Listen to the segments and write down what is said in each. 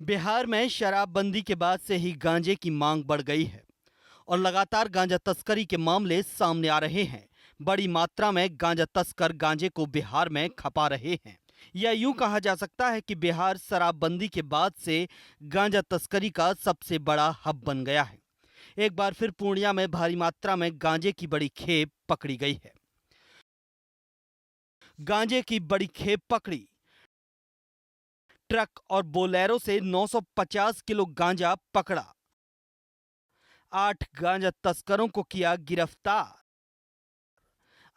बिहार में शराबबंदी के बाद से ही गांजे की मांग बढ़ गई है और लगातार गांजा तस्करी के मामले सामने आ रहे हैं। बड़ी मात्रा में गांजा तस्कर गांजे को बिहार में खपा रहे हैं। या यूं कहा जा सकता है कि बिहार शराबबंदी के बाद से गांजा तस्करी का सबसे बड़ा हब बन गया है। एक बार फिर पूर्णिया में भारी मात्रा में गांजे की बड़ी खेप पकड़ी गई है। गांजे की बड़ी खेप पकड़ी। ट्रक और बोलेरो से 950 किलो गांजा पकड़ा। 8 गांजा तस्करों को किया गिरफ्तार।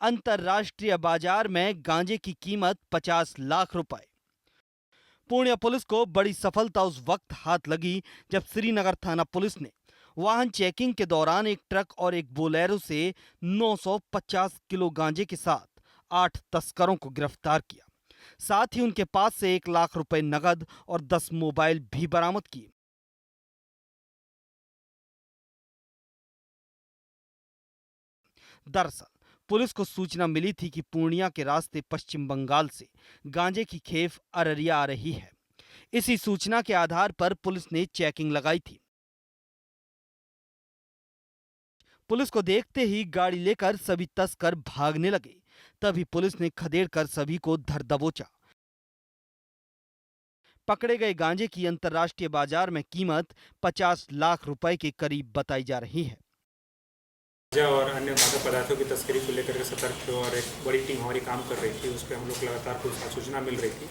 अंतर्राष्ट्रीय बाजार में गांजे की कीमत 50 लाख रुपए। पूर्णिया पुलिस को बड़ी सफलता उस वक्त हाथ लगी जब श्रीनगर थाना पुलिस ने वाहन चेकिंग के दौरान एक ट्रक और एक बोलेरो से 950 किलो गांजे के साथ 8 तस्करों को गिरफ्तार किया। साथ ही उनके पास से 1 लाख रुपए नगद और 10 मोबाइल भी बरामद किए। दरअसल पुलिस को सूचना मिली थी कि पूर्णिया के रास्ते पश्चिम बंगाल से गांजे की खेप अररिया आ रही है। इसी सूचना के आधार पर पुलिस ने चेकिंग लगाई थी। पुलिस को देखते ही गाड़ी लेकर सभी तस्कर भागने लगे। तभी पुलिस ने खदेड़कर सभी को धर दबोचा। पकड़े गए गांजे की अंतर्राष्ट्रीय बाजार में कीमत 50 लाख रुपए के करीब बताई जा रही है। और अन्य मादक पदार्थों की तस्करी को लेकर के सतर्क थे और एक बड़ी टीम हमारी काम कर रही थी। उस पर हम लोग लगातार कुछ सूचना मिल रही थी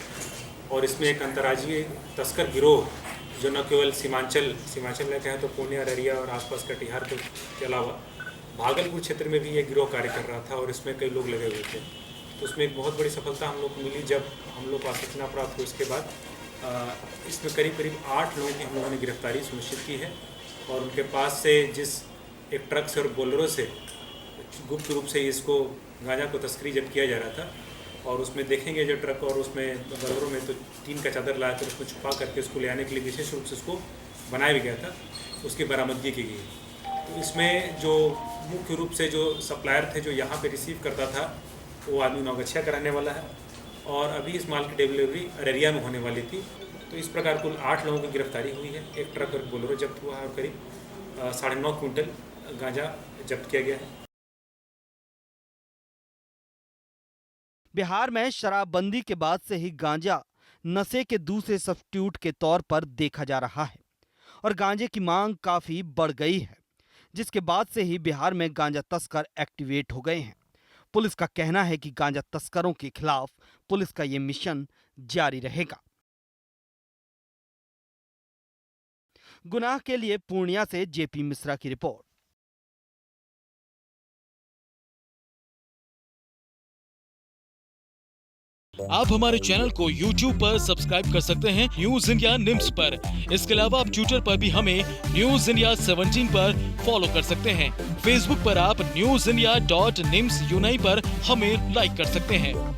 और इसमें एक अंतर्राज्यीय तस्कर गिरोह जो न केवल सीमांचल में कहें तो पूर्णिया, अररिया और आसपास कटिहार के अलावा भागलपुर क्षेत्र में भी ये गिरोह कार्य कर रहा था और इसमें कई लोग लगे हुए थे। तो उसमें एक बहुत बड़ी सफलता हम लोग को मिली जब हम लोग को सूचना प्राप्त हुई। इसके बाद इसमें करीब 8 लोगों की हम लोगों ने गिरफ्तारी सुनिश्चित की है और उनके पास से जिस एक ट्रक से और बोलेरो से गुप्त रूप से इसको गांजा को तस्करी जब किया जा रहा था और उसमें देखेंगे जो ट्रक और उसमें बोलेरो में तो टीन का चादर लाया कर उसको छुपा करके उसको ले आने के लिए विशेष रूप से उसको बनाया भी गया था, उसकी बरामदगी की गई। तो इसमें जो मुख्य रूप से जो सप्लायर थे जो यहाँ पे रिसीव करता था वो आदमी नौगछिया का रहने वाला है और अभी इस माल की डिलीवरी अररिया में होने वाली थी। तो इस प्रकार कुल 8 लोगों की गिरफ्तारी हुई है। एक ट्रक और बोलेरो जब्त हुआ है और करीब 9.5 क्विंटल गांजा जब्त किया गया है। बिहार में शराबबंदी के बाद से ही गांजा नशे के दूसरे सब्स्टिट्यूट के तौर पर देखा जा रहा है और गांजे की मांग काफी बढ़ गई है, जिसके बाद से ही बिहार में गांजा तस्कर एक्टिवेट हो गए हैं। पुलिस का कहना है कि गांजा तस्करों के खिलाफ पुलिस का यह मिशन जारी रहेगा। गुनाह के लिए पूर्णिया से जेपी मिश्रा की रिपोर्ट। आप हमारे चैनल को YouTube पर सब्सक्राइब कर सकते हैं न्यूज इंडिया निम्स पर। इसके अलावा आप ट्विटर पर भी हमें न्यूज इंडिया 17 पर फॉलो कर सकते हैं। फेसबुक पर आप newsindia.nimsUnai पर हमें लाइक कर सकते हैं।